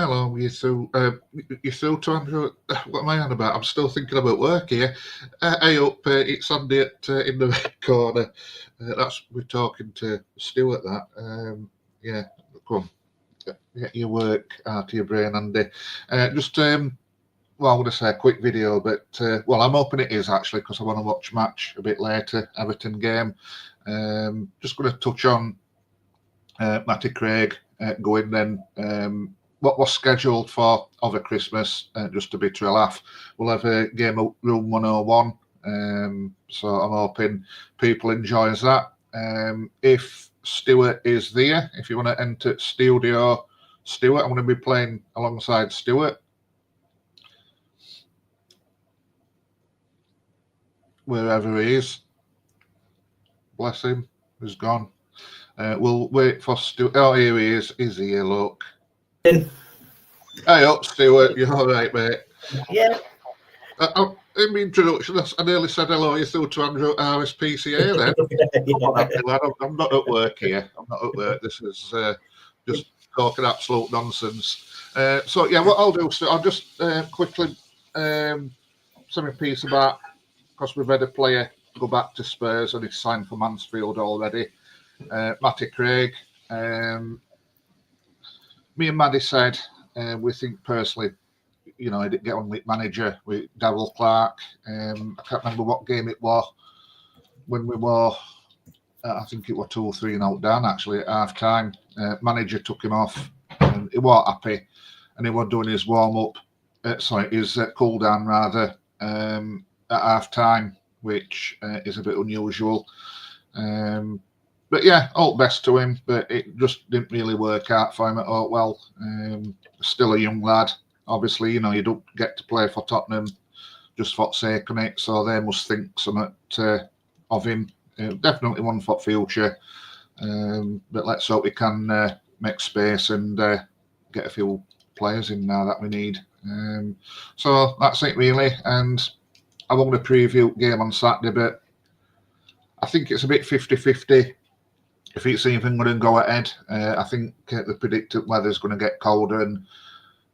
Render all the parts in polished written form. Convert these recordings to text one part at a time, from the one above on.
Hello, you through to Andrew? What am I on about? I'm still thinking about work here. Hey up, it's Andy in the red corner. We're talking to Stuart. Yeah, come on, get your work out of your brain, Andy. Well, I'm going to say a quick video, but I'm hoping it is actually because I want to watch match a bit later, Everton game. Just going to touch on Mattie Craig going then. What was scheduled for over Christmas, just a bit to a laugh. We'll have a game of Room 101, so I'm hoping people enjoys that. If Stuart is there, if you want to enter studio Stuart, I'm going to be playing alongside Stuart. Wherever he is, bless him, he's gone. We'll wait for Stuart. Oh, here he is. Is he here? Look. Hey up, Stuart. You're all right, mate? Yeah. In the introduction, I nearly said hello. You through to Andrew RSPCA then. I'm not at work here. I'm not at work. This is just talking absolute nonsense. So yeah, what I'll do, I'll just quickly send a piece about, because we've had a player go back to Spurs and he's signed for Mansfield already. Mattie Craig. Me and Maddie said we think personally, you know, he didn't get on with manager with Darryl Clark. I can't remember what game it was when we were. I think it was 2-3 out down actually at half time. Manager took him off, and he wasn't happy, and he was doing his warm up. His cool down rather at half time, which is a bit unusual. But yeah, all best to him, but it just didn't really work out for him at all. Well, still a young lad. Obviously, you know, you don't get to play for Tottenham just for the sake of it, so they must think something of him. Definitely one for future. But let's hope we can make space and get a few players in now that we need. So that's it really. And I want to preview game on Saturday, but I think it's a bit 50-50. If it's even going to go ahead, I think the predicted weather's going to get colder, and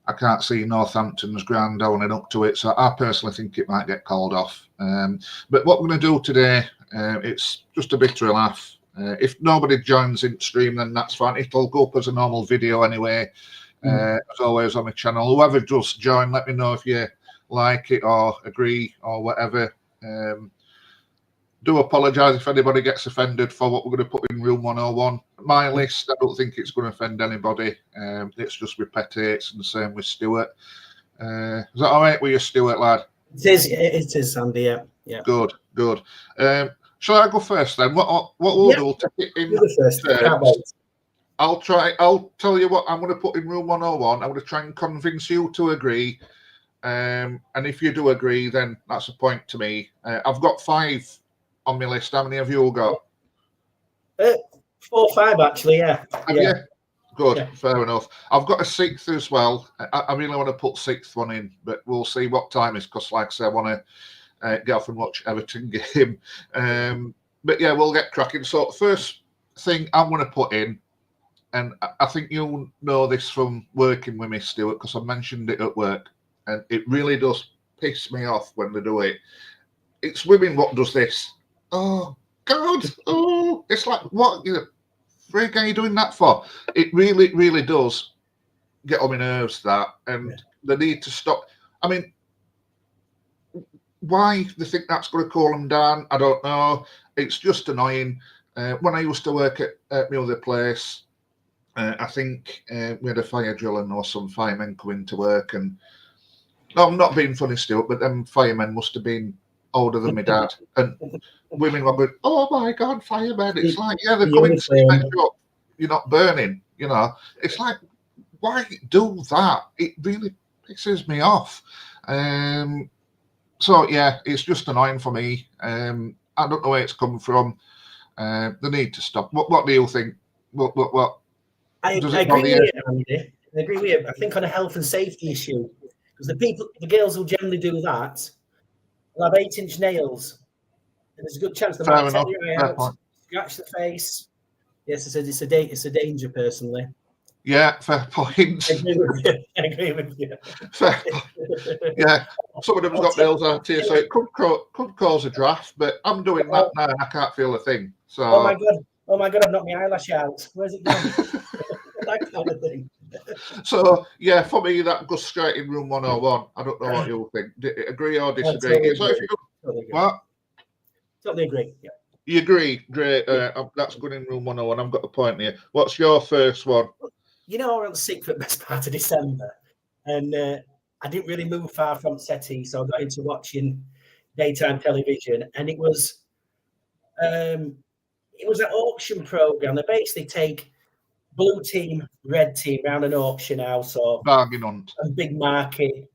I can't see Northampton's ground owning up to it. So I personally think it might get called off. But what we're going to do today, it's just a bit of a laugh. If nobody joins in stream, then that's fine. It'll go up as a normal video anyway, as always on my channel. Whoever does join, let me know if you like it or agree or whatever. Do apologise if anybody gets offended for what we're going to put in Room 101. My list, I don't think it's going to offend anybody. It's just with Pettites and the same with Stuart. Is that all right with you, Stuart, lad? It is, Sandy, yeah. Good. Shall I go first then? What we'll do, we'll take it in I'll tell you what I'm going to put in Room 101. I'm going to try and convince you to agree. And if you do agree, then that's a point to me. I've got 5 on my list. How many have you got? 4 or 5 actually, yeah. Have you? Good, yeah. Fair enough. I've got a 6th as well. I really want to put 6th one in, but we'll see what time is, because like I say, I want to get off and watch Everton game. But yeah, we'll get cracking. So first thing I'm going to put in, and I think you'll know this from working with me, Stuart, because I mentioned it at work, and it really does piss me off when they do it. It's women what does this. Oh, God. Oh, it's like, what the frig are you doing that for? It really, really does get on my nerves, that. And they need to stop. I mean, why they think that's going to cool them down, I don't know. It's just annoying. When I used to work at my other place, I think we had a fire drill and there was some firemen coming to work. And I'm not being funny, Stuart, but them firemen must have been older than my dad, and women were going, "Oh my God, firemen!" It's like, yeah, they're coming to see you. You're not burning, you know. It's like, why do that? It really pisses me off. So yeah, it's just annoying for me. I don't know where it's come from. They need to stop. What do you think? What? I agree with you, Andy. I agree with you. I think on a health and safety issue, because the girls will generally do that. They'll have 8-inch nails, and there's a good chance they might tear your eye out, scratch the face. Yes, it's a danger, personally. Yeah, fair point. I agree with you. Fair point. Yeah, some of them's got nails out here, so it could cause a draft, but I'm doing that now and I can't feel a thing. So. Oh my God, I've knocked my eyelash out. Where's it gone? That kind of thing. So, yeah, for me, that goes straight in room 101. I don't know what you'll think. Agree or disagree? Totally So agree. if you Totally agree. what? Totally agree. Yeah. You agree? Great. That's good in room 101. I've got a point here. What's your first one? You know, I was sick for the best part of December, and I didn't really move far from settee, so I got into watching daytime television, and it was an auction program. They basically take blue team, red team round an auction house or Bargain hunt. a big market,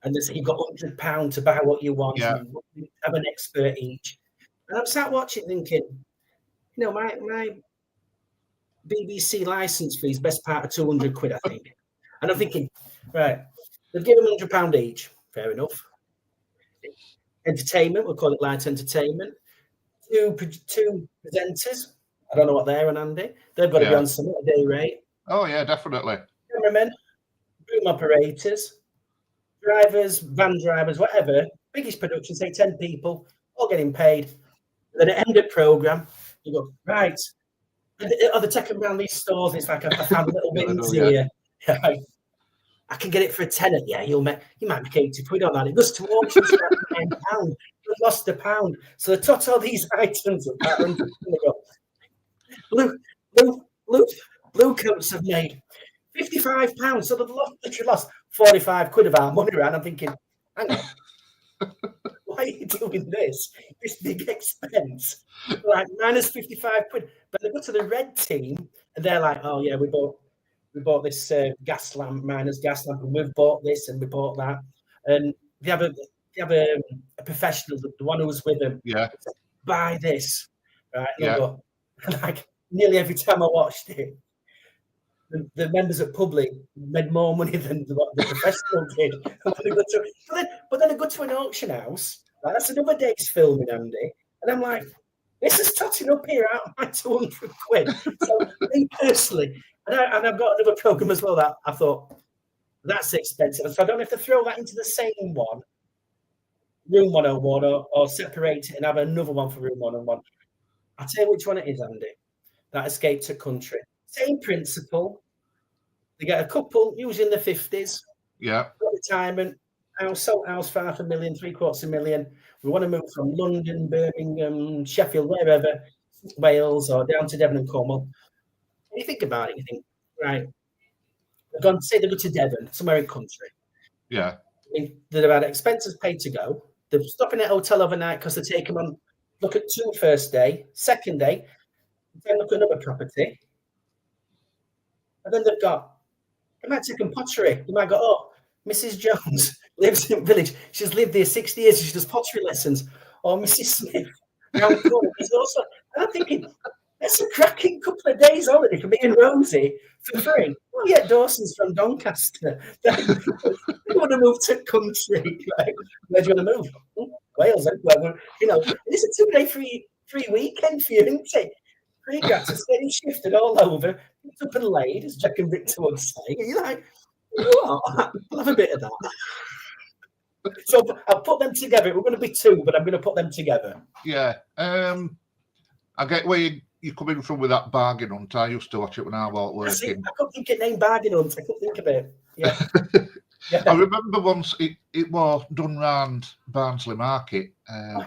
and you've got £100 to buy what you want. Yeah. And you have an expert each. And I'm sat watching, thinking, you know, my BBC license fee is best part of 200 quid, I think. And I'm thinking, right, they've given them £100 each. Fair enough. Entertainment, we'll call it light entertainment. Two presenters. I don't know what they're on, Andy. They've got to be on some day rate. Oh, yeah, definitely. Cameramen, boom operators, drivers, van drivers, whatever. Biggest production, say 10 people, all getting paid. Then at the end of the programme, you go, right. They're taking around these stores. It's like I found a little bit here. I can get it for a tenner. Yeah, you might make 80 quid on that. It goes to auction for £9. You've lost £1. So they tot all these items at that 100. Blue coats have made £55. So they've literally lost 45 quid of our money around. I'm thinking, hang on. Why are you doing this big expense? Like minus 55 quid. But they go to the red team and they're like, oh yeah, we bought this gas lamp, minus gas lamp, and we've bought this and we bought that. And they have a professional, the one who was with them. Yeah. Buy this. Right. Yeah. Go, like nearly every time I watched it, the members at Public made more money than what the professional did. But then I go to an auction house. Like, that's another day's filming, Andy. And I'm like, this is totting up here out of my 200 quid. So me personally, and I've got another program as well that I thought, that's expensive. So I don't have to throw that into the same one, room 101, or separate it and have another one for room 101. I'll tell you which one it is, Andy. That Escape to Country. Same principle. They get a couple, usually in the 50s. Yeah. Retirement, house for $500,000, $750,000. We want to move from London, Birmingham, Sheffield, wherever, Wales, or down to Devon and Cornwall. When you think about it, you think, right, they're going to say they go to Devon, somewhere in country. Yeah. They've had expenses paid to go. They're stopping at a hotel overnight because they take them on, look at 2 first day, second day, then look at another property. And then they might take them pottery. They might go, oh, Mrs. Jones lives in the village. She's lived there 60 years. She does pottery lessons. Or Mrs. Smith. Round the corner. Also, and I'm thinking, that's a cracking couple of days holiday for me and Rosie for free. Oh, yeah, Dawson's from Doncaster. They want to move to country. Right? Where do you want to move? Wales. Well, you know, it's a 2-day free weekend for you, isn't it? Free gratis, getting shifted all over, picked up and laid, as Jack and Victor would say. And you're like, what? I'll have a bit of that. So I'll put them together. We're going to be 2, but I'm going to put them together. Yeah. I get where you're coming from with that bargain hunt. I used to watch it when I was working. I couldn't think of name bargain hunt. I couldn't think of it. Yeah. Yeah. I remember once it was done round Barnsley Market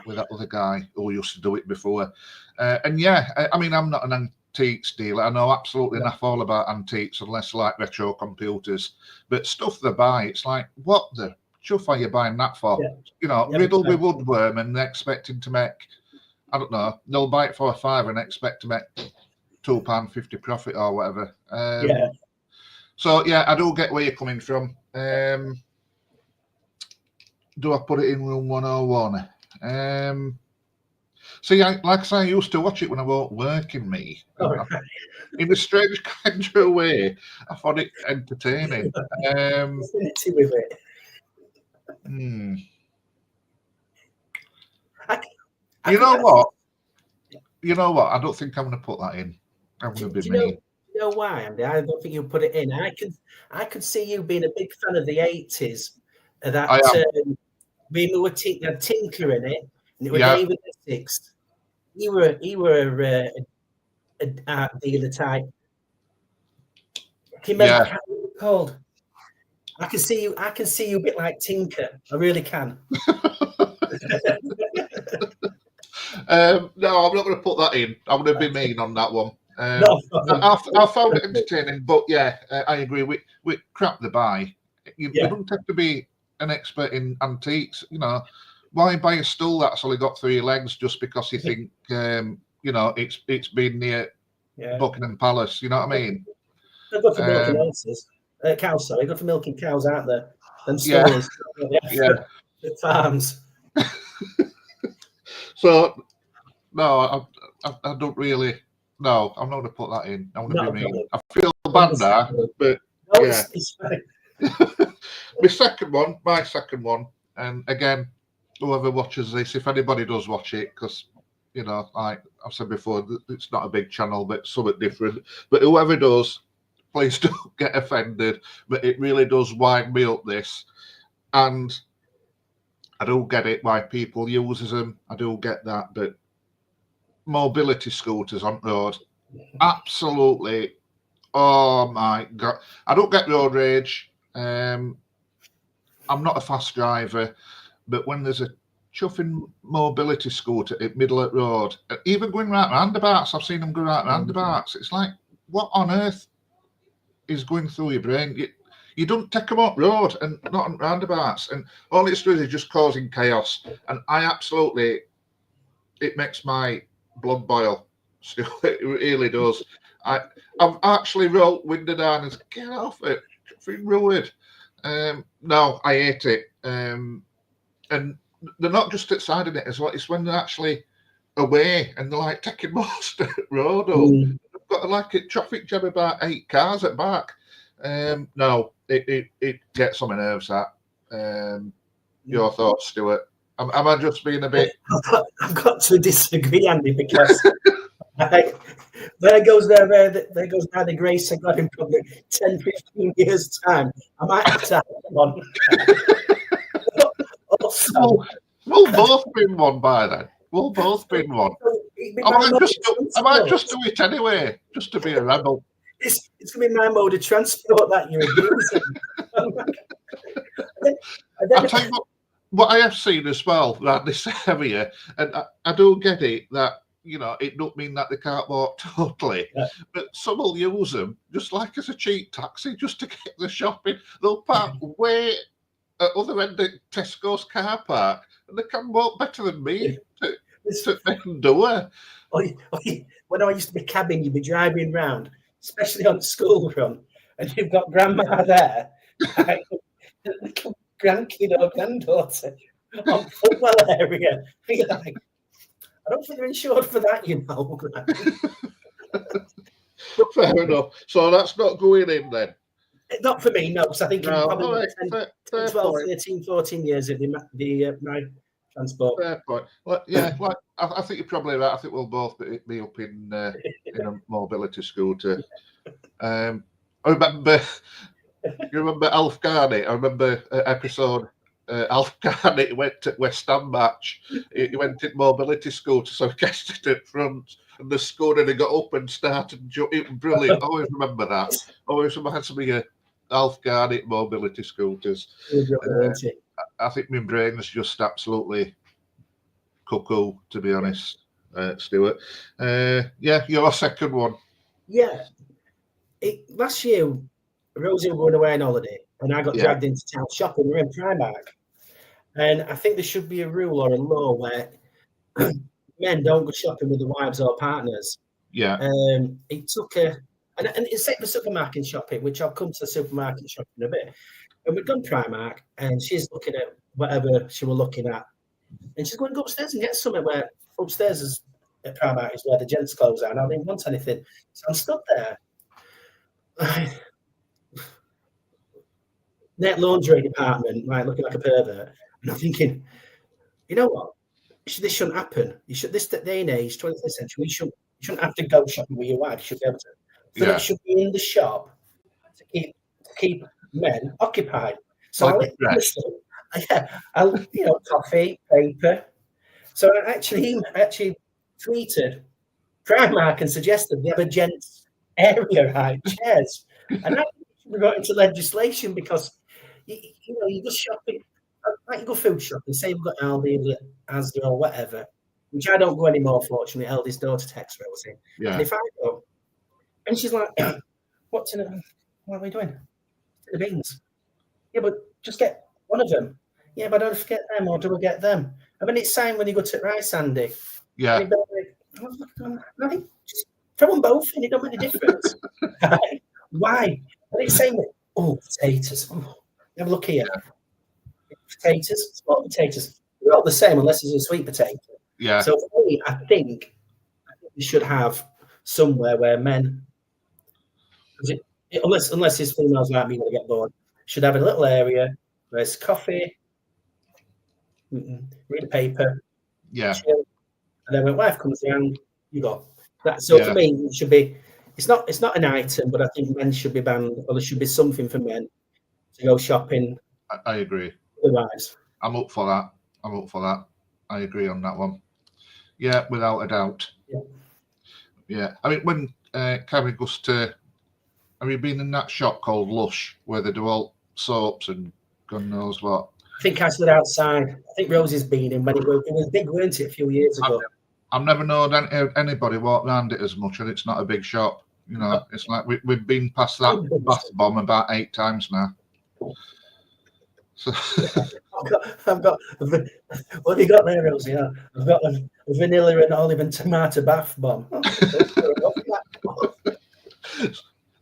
with that other guy who used to do it before. And yeah, I mean, I'm not an antiques dealer. I know absolutely enough all about antiques, unless like retro computers. But stuff they buy, it's like, what the chuff are you buying that for? Yeah. You know, riddled with woodworm and they're expecting to make, I don't know, they'll buy it for a £5 and expect to make £2.50 profit or whatever. Yeah. So yeah, I do get where you're coming from. Do I put it in room 101? See, like I say, I used to watch it when I was working, me. Right. In a strange kind of way, I found it entertaining. With it. You know what? I don't think I'm going to put that in. I'm going to be mean. know why, Andy? I don't think you put it in. I could see you being a big fan of the 80s. That I am. we were had Tinker in it, and it was Yeah. David Essex. He were a art dealer type. Can you remember what it was called? I can see you a bit like Tinker. I really can. No, I'm not going to put that in. I'm going to be mean on that one. No, I found it entertaining, but yeah, I agree. We crap the buy. You don't have to be an expert in antiques. You know, why buy a stool that's only got 3 legs just because you think you know it's been near Buckingham Palace? You know what I mean? They're good for milking horses. Cows, sorry, good for milking cows, aren't they? Them stalls, the farms. So no, I don't really. No, I'm not going to put that in. I'm going to be mean. I feel bad now, but no, yeah. it's fine. My second one, and again, whoever watches this, if anybody does watch it, because you know, like I've said before, it's not a big channel, but something different. But whoever does, please don't get offended. But it really does wind me up, this, and I don't get it why people uses them. I don't get that, but mobility scooters on road, absolutely. Oh my God, I don't get road rage. I'm not a fast driver, but when there's a chuffing mobility scooter at middle of the road, even going right roundabouts, I've seen them go right roundabouts. It's like, what on earth is going through your brain? You don't take them up road and not on roundabouts, and all it's doing is just causing chaos. And I absolutely, it makes my blood boil. It really does. I've actually rolled window down and said, get off it, freaking ruined. No, I hate it. And they're not just outside of it as well. It's when they're actually away and they're like taking most of the road up. They've got like a traffic jam about 8 cars at back. No, it gets on my nerves. That. Your thoughts, Stuart? Am I just being a bit? I've got to disagree, Andy, because there goes by the grace of God in probably 10, 15 years' time. I might have to have one. Also, we'll both been one by then. We'll both been one. I might just do it anyway, just to be a rebel. It's going to be my mode of transport that you're abusing. I'll tell you what I have seen as well around this area, and I don't get it, that, you know, it don't mean that they can't walk totally, but some will use them just like as a cheap taxi just to get the shopping. They'll park way at other end of Tesco's car park, and they can walk better than me to make them do it. When I used to be cabbing, you'd be driving round, especially on the school run, and you've got grandma there, little grandkid or granddaughter on football area. You're like, I don't think they're insured for that, you know. Fair enough. So that's not going in then? Not for me, no, because I think in probably 10, 12, point. 13, 14 years it'd be my transport. Fair point. Well, yeah, like, I think you're probably right. I think we'll both be up in a mobility scooter. I remember, you remember Alf Garnett? I remember episode. Alf Garnett went to West Ham match. He went in mobility scooter, so he guessed it at front, and the scooter, and he got up and started jumping. Brilliant. I always remember that. Always reminds me of Alf Garnett mobility scooters. I think my brain is just absolutely cuckoo, to be honest, Stuart. Yeah, your second one. Yeah. Last year, Rosie were going away on holiday, and I got dragged into town shopping. We were in Primark. And I think there should be a rule or a law where men don't go shopping with their wives or partners. Yeah. It took and it's like the supermarket shopping, which I'll come to the supermarket shopping in a bit. And we've done Primark, and she's looking at whatever she was looking at. And she's going to go upstairs and get something, where upstairs at Primark is where the gents' clothes are, and I didn't want anything. So I'm stood there. Net laundry department, right, looking like a pervert. And I'm thinking, you know what? This shouldn't happen. This day and age, 21st century, you shouldn't have to go shopping with your wife. You should be able to Philip should be in the shop to keep men occupied. So like I'll coffee, paper. So I actually tweeted Primark and suggested they have a gents area, right? Chairs. And I think we got into legislation because you go shopping, like you go food shopping, say we've got Aldi, Asda or whatever, which I don't go anymore, fortunately. Eldest daughter texts Rosie. Yeah. And if I go, and she's like, what are we doing? The beans. Yeah, but just get one of them. Yeah, but I don't forget them, or do I get them? I mean, it's saying when you go to rice, Andy. Yeah. Like, just throw them both in, it don't make a difference. Why? And it's saying, potatoes. Oh, have a look here. Potatoes, small potatoes. They're all the same unless it's a sweet potato. Yeah. So for me, I think we should have somewhere where men, unless it's females like me going to get bored, should have a little area where it's coffee, read a paper, chill, and then when wife comes around, you go. For me, it should be. It's not an item, but I think men should be banned, or there should be something for men to go shopping. I agree. Otherwise, I'm up for that. I agree on that one. Yeah, without a doubt. Yeah. I mean, when Kevin goes to, have you been in that shop called Lush where they do all soaps and God knows what? I think I stood outside. I think Rosie's been in when it was big, weren't it, a few years ago? I've never known anybody walk around it as much, and it's not a big shop. It's like we've been past that bath bomb about 8 times now. So I've got what have you got there, Rosie? Yeah, I've got a vanilla and olive and tomato bath bomb.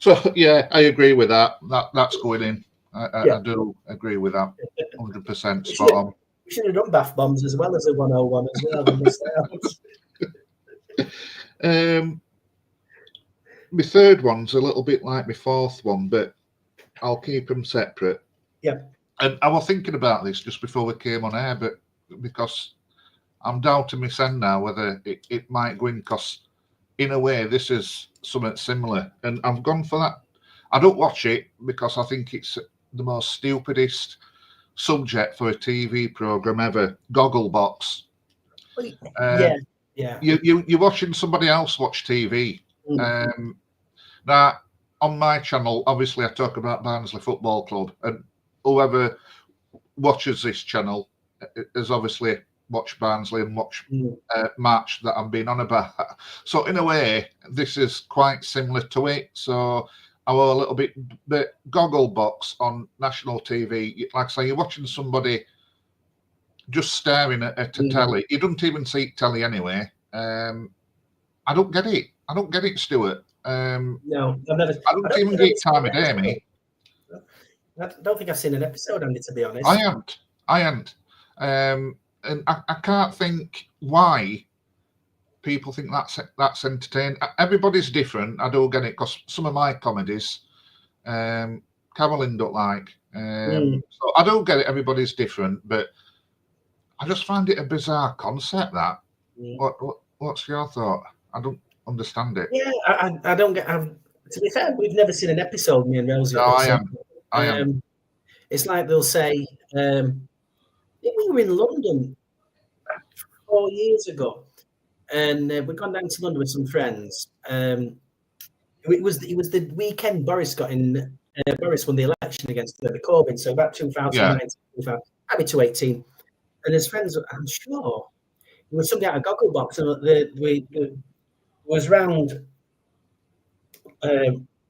So yeah, I agree with that. That's going in. I do agree with that. 100% spot on. We should have done bath bombs as well as a 101 as well. My third one's a little bit like my fourth one, but I'll keep them separate. Yeah. And I was thinking about this just before we came on air, but because I'm doubting myself now whether it might go in, because in a way this is something similar, and I've gone for that. I don't watch it because I think it's the most stupidest subject for a TV program ever. Gogglebox. Yeah. You're watching somebody else watch TV. Now, on my channel, obviously, I talk about Barnsley Football Club, and whoever watches this channel has obviously watched Barnsley and watched match that I'm being on about. So, in a way, this is quite similar to it. So, I was a little bit Gogglebox on national TV. Like I say, you're watching somebody just staring at a telly. You don't even see telly anyway. I don't get it. I don't get it, Stuart. No, I've never. I don't even get time of day, mate. I don't think I've seen an episode, Andy, to be honest. I haven't. And I can't think why people think that's entertaining. Everybody's different. I don't get it, because some of my comedies, Carolyn don't like. So I don't get it. Everybody's different, but I just find it a bizarre concept. That. What's your thought? I don't understand it. Yeah, I don't get. To be fair, we've never seen an episode, me and Rosie. No, I am. It's like they'll say, I think we were in London 4 years ago, and we'd gone down to London with some friends. It was the weekend Boris got in. Boris won the election against Corbyn, so about 2019, maybe 2018. And his friends, I'm sure, there was something out of Gogglebox, and was round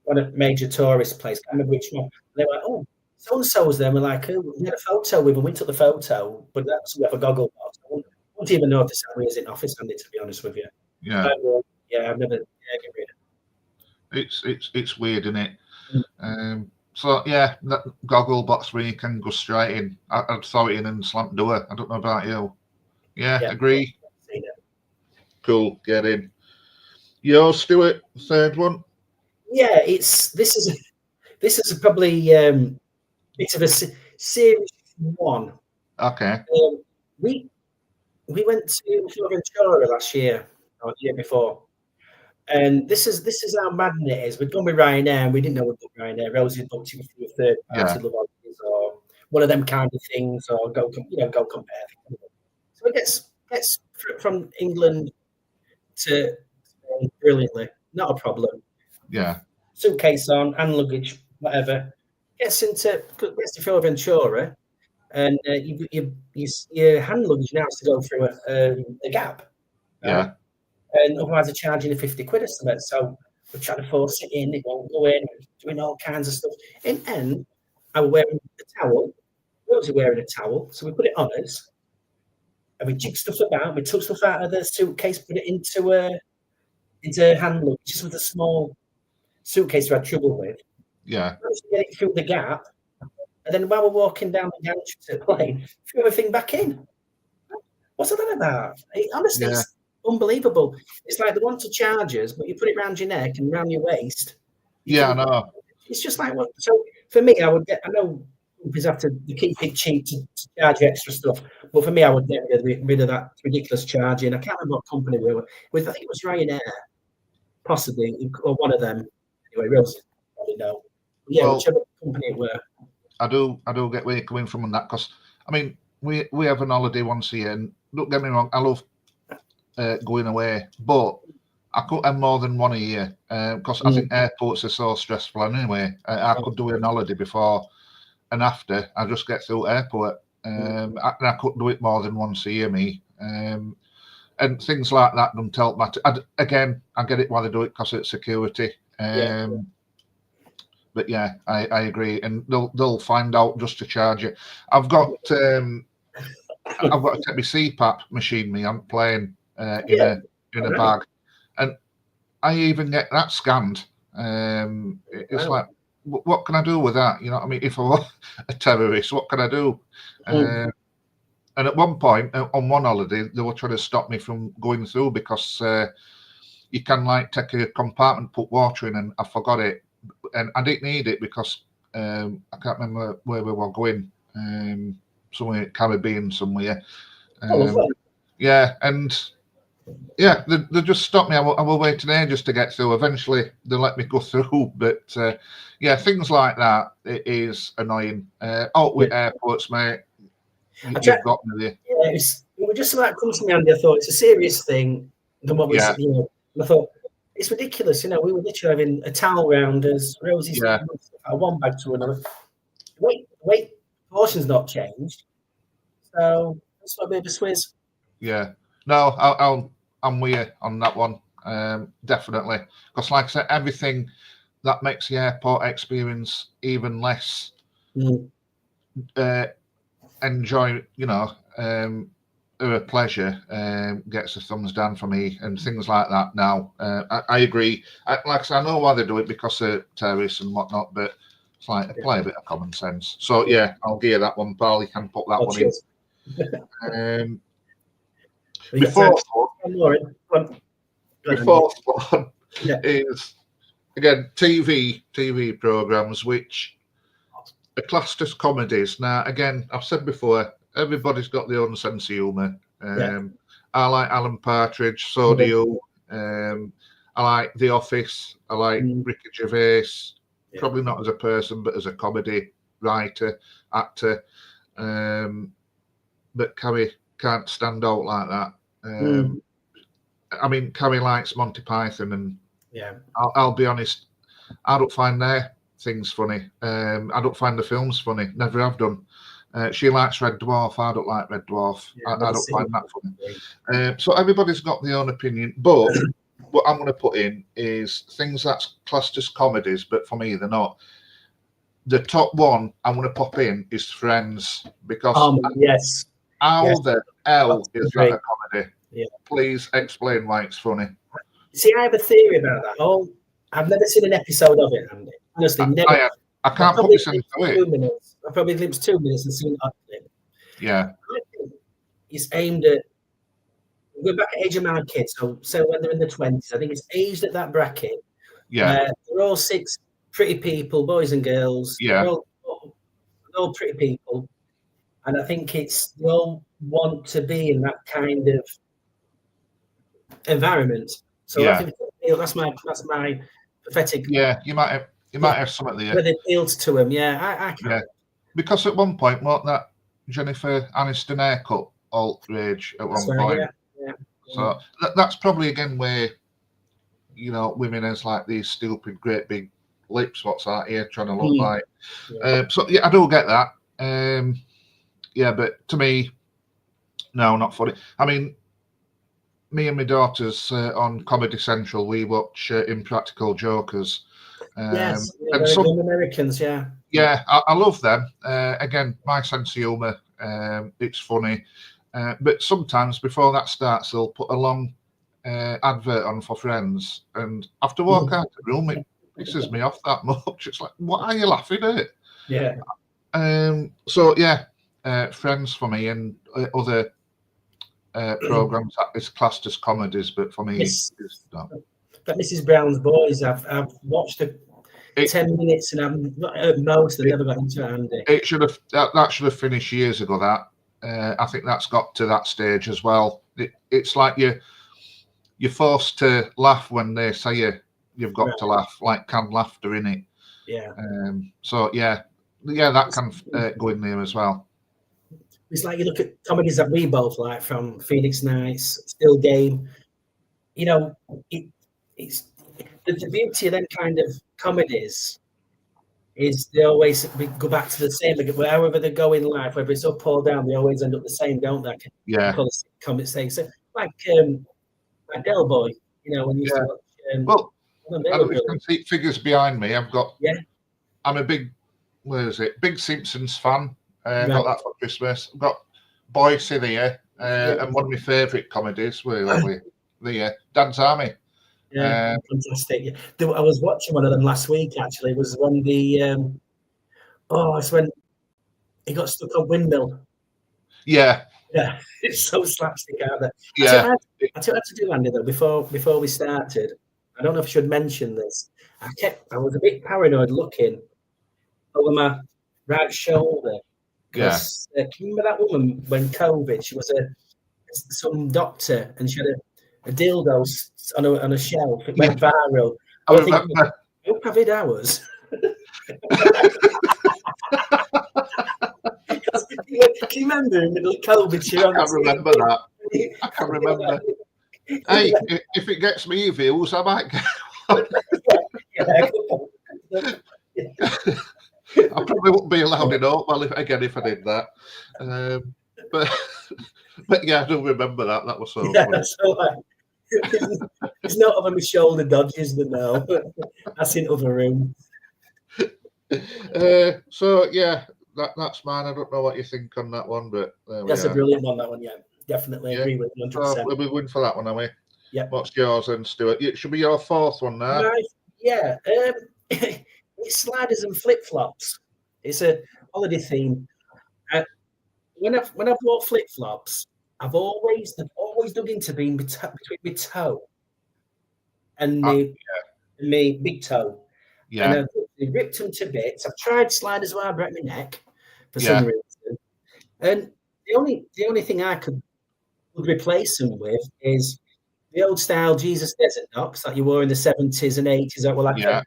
one of major tourist place. I can't remember which one. They were like, "Oh, so and so was there." We're like, "Oh, we had a photo with him. We took the photo, but that's we have a Gogglebox." I wouldn't even notice how he is in office, Andy, to be honest with you. Yeah. I've never. It's weird, isn't it? So yeah, that Gogglebox where you can go straight in. I'd throw it in and slam the door. I don't know about you. Yeah. Agree. Cool, get in. Yours, Stuart, third one. Yeah, this is probably bit of a serious one. Okay. We went to Florence last year or the year before, And this is how maddening it is. We'd gone with Ryanair, and we didn't know we'd booked Ryanair. Rosie booked it through a third party, Yeah. Love Holidays, or one of them kind of things, or go compare. So it gets from England to Spain brilliantly, not a problem. Yeah. Suitcase on, hand luggage, whatever. Gets to Fuerteventura, and your hand luggage now has to go through a gap. Yeah. Right? And otherwise they're charging you 50 quid or something. So we're trying to force it in, it won't go in, doing all kinds of stuff. In the end, I was wearing a towel. Rosie wearing a towel, so we put it on us, and we jigged stuff about. We took stuff out of the suitcase, put it into hand luggage, just with a small suitcase we had trouble with. Yeah. Managed to get it through the gap, and then while we're walking down the gantry to the plane, threw everything back in. What's that about? Honestly, Yeah. it's unbelievable. It's like they want to charge us, but you put it around your neck and around your waist. Yeah, I know. It's just like what. So for me, I would get. I know companies have to keep it cheap to charge you extra stuff, but for me, I would get rid of that ridiculous charging. I can't remember what company we were with. I think it was Ryanair, possibly, or one of them. Anyway, Rose, I don't know. Yeah, Well, whichever company it were. I do get where you're coming from on that, because I mean we have an holiday once a year, and don't get me wrong, I love going away, but I couldn't have more than one a year because I think airports are so stressful anyway. I could do an holiday before and after. I just get through airport, and I couldn't do it more than once a year, me. And things like that don't help matter. Again, I get it why they do it, because it's security. But yeah, I agree, and they'll find out just to charge you. I've got to take my CPAP machine, me on plane in a bag, and I even get that scanned. It's like, what can I do with that? You know what I mean? If I were a terrorist, what can I do? And at one point on one holiday, they were trying to stop me from going through, because you can like take a compartment, put water in, and I forgot it. And I didn't need it because I can't remember where we were going, somewhere Caribbean somewhere. Yeah, and yeah, they just stopped me. I was waiting ages to get through. Eventually, they let me go through. But yeah, things like that, it is annoying. With airports, mate, you've got me there. Yeah, it was just something that comes to me, Andy. I thought it's a serious thing than what we said. I thought, it's ridiculous, we were literally having a towel round us, Rosie's one bag to another. Weight portion's not changed, so that's a bit of a swizz. Yeah, no, I'm with you on that one, definitely, because like I said, everything that makes the airport experience even less enjoy, a pleasure, gets a thumbs down for me, and things like that. Now, I agree. Like I said, I know why they do it, because of terrorists and whatnot, but it's like apply a bit of common sense. So yeah, I'll gear that one, pal. You can put that one in. The fourth one is again TV programs which are classed as comedies. Now, again, I've said before, everybody's got their own sense of humour. I like Alan Partridge, so do you. I like The Office. I like Ricky Gervais. Probably not as a person, but as a comedy writer, actor. But Carrie can't stand out like that. I mean, Carrie likes Monty Python, and I'll be honest, I don't find their things funny. I don't find the films funny. Never have done. She likes Red Dwarf. I don't like Red Dwarf. I don't find that funny. So everybody's got their own opinion. But what I'm going to put in is things that's classed as comedies, but for me they're not. The top one I'm going to pop in is Friends, because how the hell is that a comedy? Please explain why it's funny. See, I have a theory about that. I've never seen an episode of it, Andy. Honestly, never. I can't put this into it. I probably glimpsed 2 minutes and seen it. Yeah. I think it's aimed at, we're back at age of my kids, so when they're in the 20s, I think it's aged at that bracket. Yeah. They're all 6 pretty people, boys and girls. Yeah. They're all pretty people. And I think they all want to be in that kind of environment. So I think That's my pathetic. Yeah, you might have something there. Where they appealed to him, I can't. Yeah, because at one point, wasn't that Jennifer Aniston haircut all rage at That's one right, point? yeah. So that's probably again where, you know, women has like these stupid, great big lips. What's that here trying to look like? Yeah. So yeah, I do get that. Yeah, but to me, no, not funny. I mean, me and my daughters on Comedy Central, we watch Impractical Jokers. Yes, and some Americans, yeah. Yeah, I love them. Again, my sense of humour, it's funny. But sometimes before that starts, they'll put a long advert on for Friends. And after walk out the room, it pisses me off that much. It's like, what are you laughing at? Yeah. So, yeah, Friends for me and other programmes that is classed as comedies, but for me, it's not. But Mrs. Brown's Boys, I've watched 10 minutes and I've at most, I never got into it, Andy. It should have that should have finished years ago. That I think that's got to that stage as well. It's like you're forced to laugh when they say you've got to laugh, like canned laughter in it. Yeah. So yeah, that can go in there as well. It's like you look at comedies that we both like, from Phoenix Nights, Still Game. You know, it's the beauty of them kind of comedies is they always go back to the same. However they go in life, whether it's up or down, they always end up the same, don't they? Yeah. Comedies say so, like Del Boy. You know, when you used to watch. Well, you can see figures behind me. I've got. Yeah. I'm a big Simpsons fan. Got that for Christmas. I've got Boise there, and one of my favourite comedies. Where are we? The Dad's Army. Yeah, fantastic. I was watching one of them last week. Actually, it was when it's when he got stuck on windmill. Yeah, it's so slapstick out there. Yeah, I tell you what to do, Andy. Though before we started, I don't know if I should mention this. I was a bit paranoid looking over my right shoulder. Because can you remember that woman when COVID? She was some doctor and she had a dildo on a shelf. It went viral. I remember. I hope I've hid ours. Can you remember in the middle of COVID? I can remember that. I can remember. Hey, if it gets me views, I might get one. I probably wouldn't be allowed in all. Well, if I did that. But yeah, I do remember that. That was so funny. So, it's not over my shoulder dodges the now. That's in other room. So yeah, that's mine. I don't know what you think on that one, but that's a brilliant one. That one, yeah, definitely agree with 100%. We'll be win for that one, are we? Yeah. What's yours then, Stuart? It should be your fourth one now. Right. Yeah. It's sliders and flip flops. It's a holiday theme. When I've bought flip flops, I've always dug into being between my toe and my big toe. Yeah. And I've ripped them to bits. I've tried sliders where I broke my neck for some reason. And the only thing I would replace them with is the old style Jesus Desert Knocks that you wore in the 70s and 80s that were like a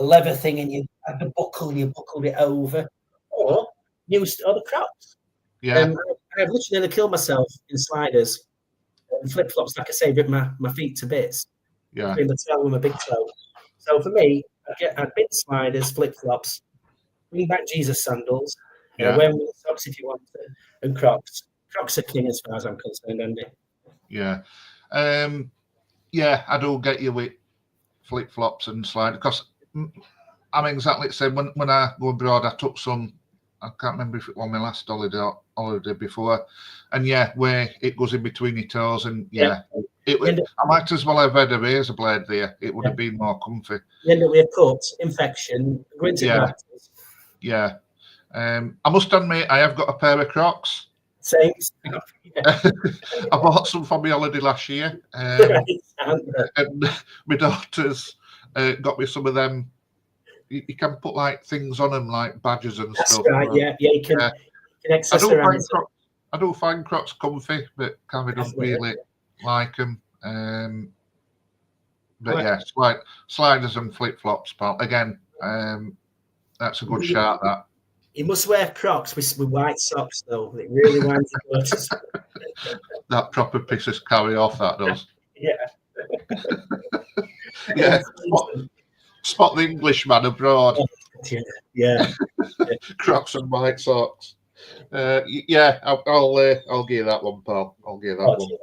leather thing and you had the buckle and you buckled it over. Or the Crocs. Yeah. I've literally nearly killed myself in sliders and flip flops, like I say, rip my feet to bits. Yeah. Between the toe and my big toe. So for me, I'd bit sliders, flip flops, bring back Jesus sandals, wear them with socks if you want to, and Crocs. Crocs are king as far as I'm concerned, Andy. Yeah. I do get you with flip flops and sliders because I'm exactly the same. When I go abroad, I took some. I can't remember if it was my last holiday before, and where it goes in between your toes, and I might as well have had a razor blade there. It would have been more comfy. You end up with a cut, infection, going to doctors. Yeah. I must admit, I have got a pair of Crocs. Same. I bought some for my holiday last year, and my daughters got me some of them. You can put like things on them, like badges and stuff. That's right. Yeah, you can accessorize. I do find Crocs comfy, but Cammy doesn't really like them. But Right. yeah, sliders and flip flops, pal. Again, that's a good shout. That You must wear Crocs with white socks, though. It really winds the that proper pisses carry off. That does. Yeah. Yeah. Spot the Englishman abroad. Yeah. Crocs and white socks. Yeah, I'll give that one, pal. I'll give that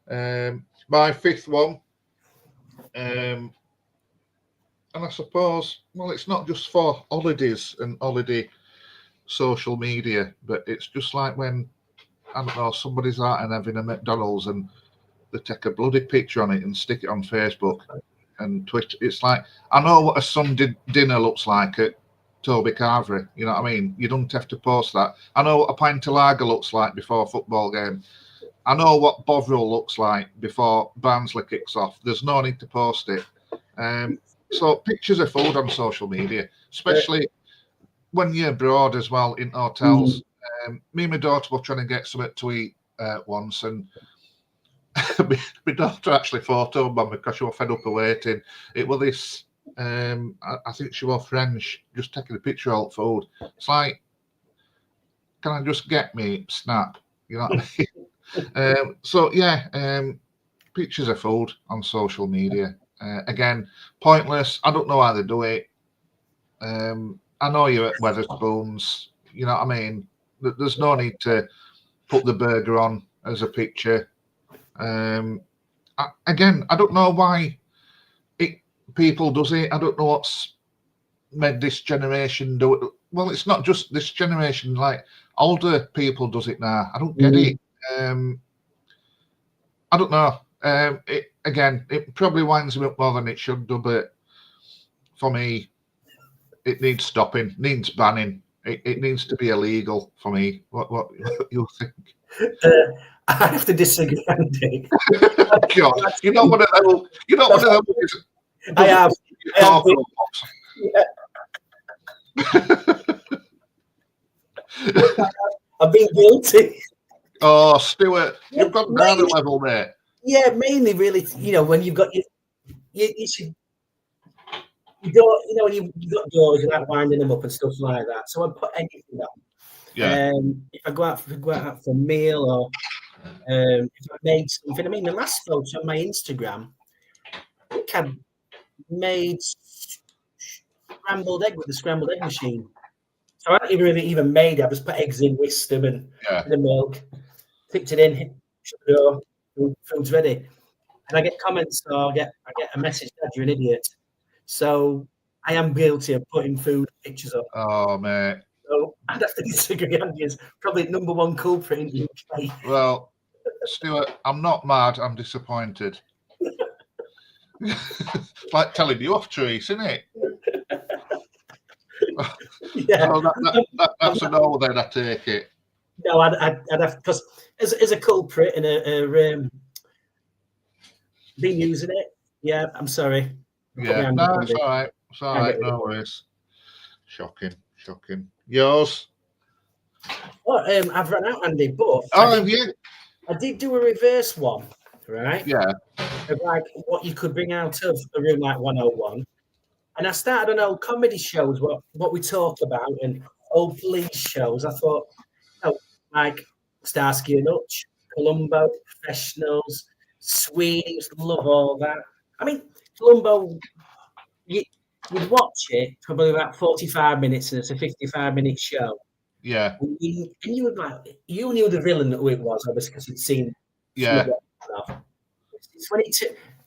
one. My fifth one, and I suppose, well, it's not just for holidays and holiday social media, but it's just like when, I don't know, somebody's out and having a McDonald's and they take a bloody picture on it and stick it on Facebook and Twitter. It's like, I know what a Sunday dinner looks like at Toby Carvery. You know what I mean? You don't have to post that. I know what a pint of lager looks like before a football game. I know what Bovril looks like before Barnsley kicks off. There's no need to post it. So pictures are food on social media, especially when you're abroad as well in hotels. Me and my daughter were trying to get something to eat once, and my daughter actually photoed me because she was fed up of waiting. It was this, I think she was French, just taking a picture of food. It's like, can I just get me snap? You know what I mean? So yeah, pictures of food on social media. Again, pointless. I don't know how they do it. I know you're at Wetherspoons. You know what I mean? There's no need to put the burger on as a picture. Again, I don't know why people does it. I don't know what's made this generation do it. Well, it's not just this generation. Like older people does it now. I don't get it. I don't know. It probably winds me up more than it should do, but for me, it needs stopping, needs banning. It needs to be illegal for me. What you think? I have to disagree, Andy. God, you know what them is. I have. I've been guilty. Oh, Stuart, you've got down a level, mate. Yeah, mainly, really. You know, when you've got you should. You don't, you know, when you've got doors, you're like winding them up and stuff like that. So I put anything on. Yeah. If I go out for a meal or if I made something. I mean, the last photo on my Instagram, I think I made scrambled egg with the scrambled egg machine. So I hadn't really even made it. I just put eggs in, whisked them, and the milk, tipped it in, shut the door, food's ready. And I get comments, or I get a message, Dad, you're an idiot. So I am guilty of putting food pictures up. Oh, mate. So I'd have to disagree. Andy is probably number one culprit in the UK. Well, Stuart, I'm not mad. I'm disappointed. Like telling you off, Trees, isn't it? Yeah. So that's a no. Then I take it. No, I'd have, because as a culprit and been using it. Yeah, I'm sorry. Yeah, no, it's all right. It's all right. No worries. Shocking. Yours? Well, I've run out, Andy, but I did do a reverse one, right? Yeah. Of like what you could bring out of a room like 101. And I started on old comedy shows, what we talk about, and old police shows. I thought, like Starsky and Hutch, Columbo, Professionals, Sweeney, love all that. I mean, Columbo, you'd watch it probably about 45 minutes, and it's a 55-minute show. Yeah. And you would like, you knew the villain who it was, obviously, because you'd seen. Yeah. It's when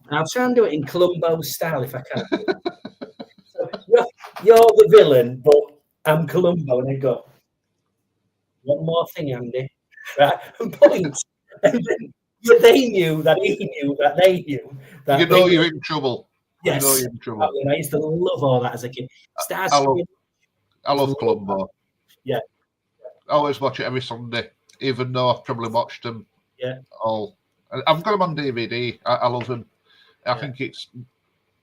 and I'll try and do it in Columbo style if I can. So you're the villain, but I'm Columbo, and they go, one more thing, Andy. Right? And point. And then they knew that he knew that they knew that. You know you're in trouble. Yes. You know you're in trouble. I used to love all that as a kid. I love Columbo. Yeah. I always watch it every Sunday, even though I've probably watched them all. I've got them on DVD. I love them. I think it's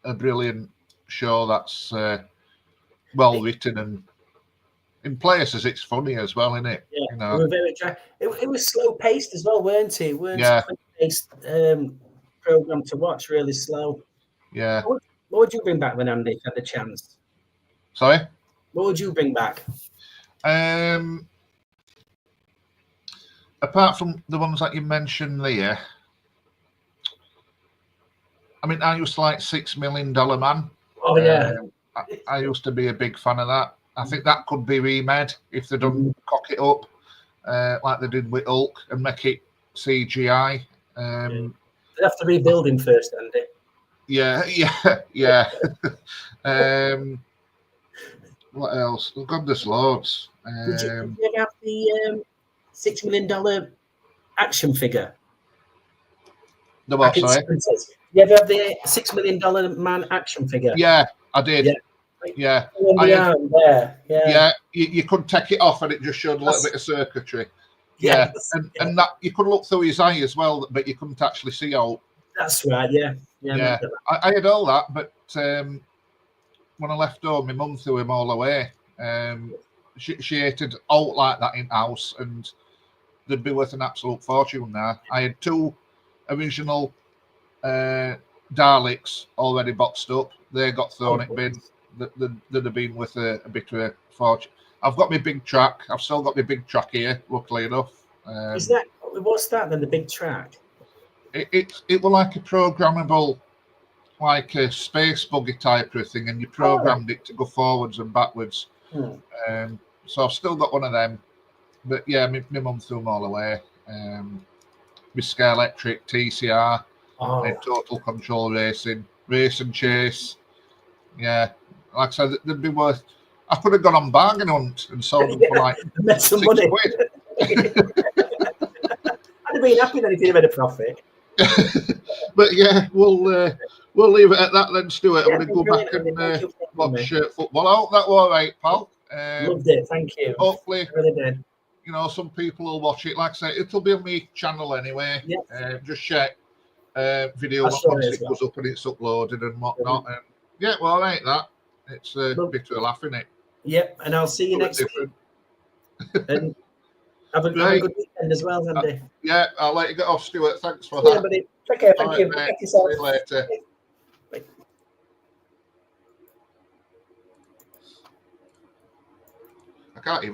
a brilliant show that's well written, and in places it's funny as well, isn't it? Yeah, you know? it was slow paced as well, weren't it? Paced program to watch, really slow. Yeah. What would you bring back then, Andy, if you had the chance? Sorry? What would you bring back? Apart from the ones that you mentioned there, I mean, I used to like $6 Million Man. Oh, yeah. I used to be a big fan of that. I think that could be remade if they don't cock it up like they did with Hulk and make it CGI. They'd have to rebuild him first, Andy. Yeah. What else? Oh God, there's loads. Did you ever have the $6 million action figure? The what? Sorry. You ever have the $6 million man action figure? Yeah, I did. Yeah. Yeah. You could take it off and it just showed a little bit of circuitry. Yeah. And that you could look through his eye as well, but you couldn't actually see out. That's right. Yeah. I had all that, but when I left home, my mum threw him all away. She hated alt like that in house, and they'd be worth an absolute fortune now. I had 2 original Daleks already boxed up. They got thrown in bin. They'd have been worth a bit of a fortune. I've got my big track. I've still got my big track here, luckily enough. What's that then, the big track? It was like a programmable, like a space buggy type of thing, and you programmed it to go forwards and backwards. So I've still got one of them. But yeah, my mum threw them all away. My Sky Electric, TCR, Total Control Racing, Race and Chase. Yeah, like I said, they'd be worth. I could have gone on bargain hunt and sold them for like some £6. money. I'd have been happy then if you'd have made a profit. But yeah, we'll leave it at that then, Stuart. I'm going to go back and watch football. I hope that was all right, pal. Loved it, thank you. Hopefully, really did. You know, some people will watch it. Like I say, it'll be on my channel anyway. Just check video once it goes up and it's uploaded and whatnot. And yeah, well, all right, that. It's a bit of a laugh, isn't it? Yep, and I'll see you next week. And have a good weekend as well, Andy. Yeah, I'll let you get off, Stuart. Thanks for that. Yeah, buddy. Take care. Thank you. Mate. See you later. Bye. I can't even.